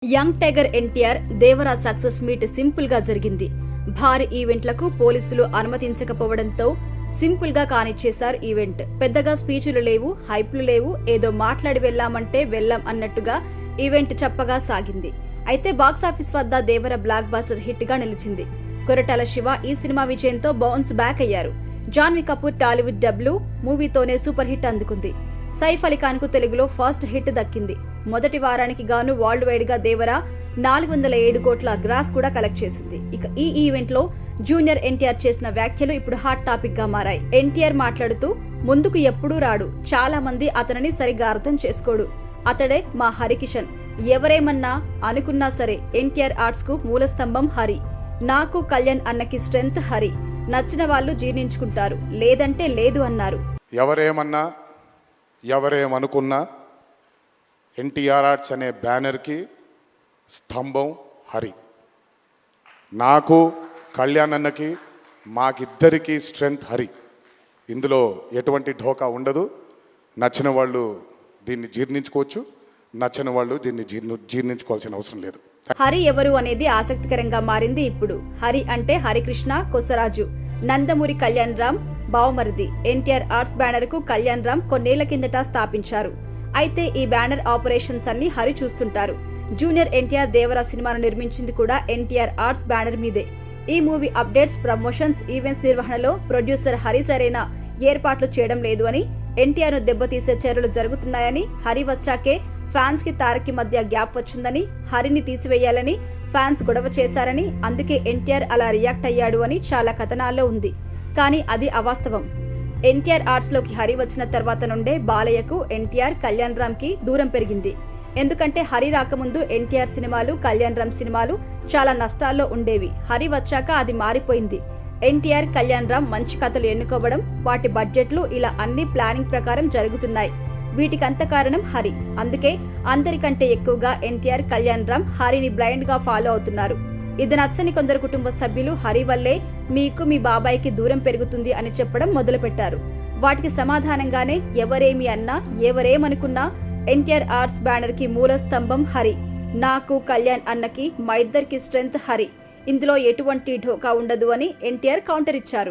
Young tiger NTR Devara success meet simple గా జరిగింది. భారీ ఈవెంట్లకు పోలీసులు అనుమతించకపోవడంతో సింపుల్ గా కానిచ్చేశారు ఈవెంట్. పెద్దగా స్పీచ్లు లేవు, హైప్లు లేవు, ఏదో మాట్లాడి వెళ్లామంటే వెళ్లాం అన్నట్టుగా ఈవెంట్ చప్పగా సాగింది. అయితే బాక్సాఫీస్ వద్ద దేవర బ్లాక్ బస్టర్ హిట్ గా నిలిచింది. కొరటాల శివ ఈ సినిమా విజయంతో బౌన్స్ బ్యాక్ అయ్యారు. జాన్వీ కపూర్ టాలీవుడ్ డబ్ల్యూ మూవీతోనే సూపర్ హిట్ అందుకుంది. సైఫ్ అలీ ఖాన్ కు తెలుగులో ఫస్ట్ హిట్ దక్కింది. మొదటి వారానికి గాను వరల్డ్ వైడ్ గా దేవర 407 కోట్ల గ్రాస్ కూడా కలెక్ట్ చేసింది. ఇక ఈ ఈవెంట్ లో జూనియర్ ఎన్టీఆర్ చేసిన వ్యాఖ్యలు ఇప్పుడు హాట్ టాపిక్ గా మారాయి. ఎన్టీఆర్ మాట్లాడుతూ, ముందుకు ఎప్పుడూ రాడు, చాలా మంది అతనిని సరిగ్గా అర్థం చేసుకోడు, అతడే మా హరికిషన్, ఎవరేమన్నా అనుకున్నా సరే ఎన్టీఆర్ ఆర్ట్స్ కు మూలస్తంభం హరి, నాకు కళ్యాణ్ అన్నకి స్ట్రెంగ్త్ హరి, నచ్చిన వాళ్ళు జీర్ణించుకుంటారు, లేదంటే లేదు అన్నారు. ఎవరేమన్నా ఎవరేమనుకున్నా ఎన్టీఆర్ ఆర్ట్స్ అనే బ్యానర్కి స్తంభం హరి, నాకు కళ్యాణ్ అన్నకి మాకిద్దరికి స్ట్రెంగ్త్ హరి. ఇందులో ఎటువంటి ఢోకా ఉండదు. నచ్చిన వాళ్ళు దీన్ని జీర్ణించుకోవచ్చు, నచ్చని వాళ్ళు దీన్ని జీర్ణించుకోవాల్సిన అవసరం లేదు. హరి ఎవరు అనేది ఆసక్తికరంగా మారింది ఇప్పుడు. హరి అంటే హరికృష్ణ కొసరాజు, నందమూరి కళ్యాణ్ రామ్ బావమరిది. ఎన్టీఆర్ ఆర్ట్స్ బ్యానర్ కు కళ్యాణ్ రామ్ కొన్నేళ్ల కిందట స్థాపించారు. అయితే ఈ బ్యానర్ ఆపరేషన్స్ అన్ని హరి చూస్తుంటారు. జూనియర్ ఎన్టీఆర్ దేవరా సినిమాను నిర్మించింది కూడా ఎన్టీఆర్ ఆర్ట్స్ బ్యానర్ మీదే. ఈ మూవీ అప్డేట్స్, ప్రమోషన్స్, ఈవెంట్స్ నిర్వహణలో ప్రొడ్యూసర్ హరి సరైన ఏర్పాట్లు చేయడం లేదు అని, ఎన్టీఆర్ ను దెబ్బతీసే చర్యలు జరుగుతున్నాయని, హరి వచ్చాకే ఫ్యాన్స్ కి తారక్కి మధ్య గ్యాప్ వచ్చిందని, హరిని తీసివేయాలని ఫ్యాన్స్ గొడవ చేశారని, అందుకే ఎన్టీఆర్ అలా రియాక్ట్ అయ్యాడు అని చాలా కథనాల్లో ఉంది. కానీ అది అవాస్తవం. ఎన్టీఆర్ ఆర్ట్స్ లోకి హరి వచ్చిన తర్వాత నుండే బాలయ్యకు, ఎన్టీఆర్, కళ్యాణ్ రామ్ కి దూరం పెరిగింది. ఎందుకంటే హరి రాకముందు ఎన్టీఆర్ సినిమాలు, కళ్యాణ్ రామ్ సినిమాలు చాలా నష్టాల్లో ఉండేవి. హరి వచ్చాక అది మారిపోయింది. ఎన్టీఆర్, కళ్యాణ్ రామ్ మంచి కథలు ఎన్నుకోవడం, వాటి బడ్జెట్లు ఇలా అన్ని ప్లానింగ్ ప్రకారం జరుగుతున్నాయి. వీటికంత కారణం హరి. అందుకే అందరికంటే ఎక్కువగా ఎన్టీఆర్, కళ్యాణ్ రామ్ హరిని బ్లైండ్ గా ఫాలో అవుతున్నారు. ఇది నచ్చని కొందరు కుటుంబ సభ్యులు హరి వల్లే మీకు మీ బాబాయికి దూరం పెరుగుతుంది అని చెప్పడం మొదలుపెట్టారు. వాటికి సమాధానంగానే ఎవరేమి అన్నా, ఎవరేమనుకున్నా ఎన్టీఆర్ ఆర్ట్స్ బ్యానర్ కి మూల స్తంభం హరి, నాకు కళ్యాణ్ అన్నకి మా ఇద్దరికి స్ట్రెంగ్త్ హరి, ఇందులో ఎటువంటి ఢోకా ఉండదు అని ఎన్టీఆర్ కౌంటర్ ఇచ్చారు.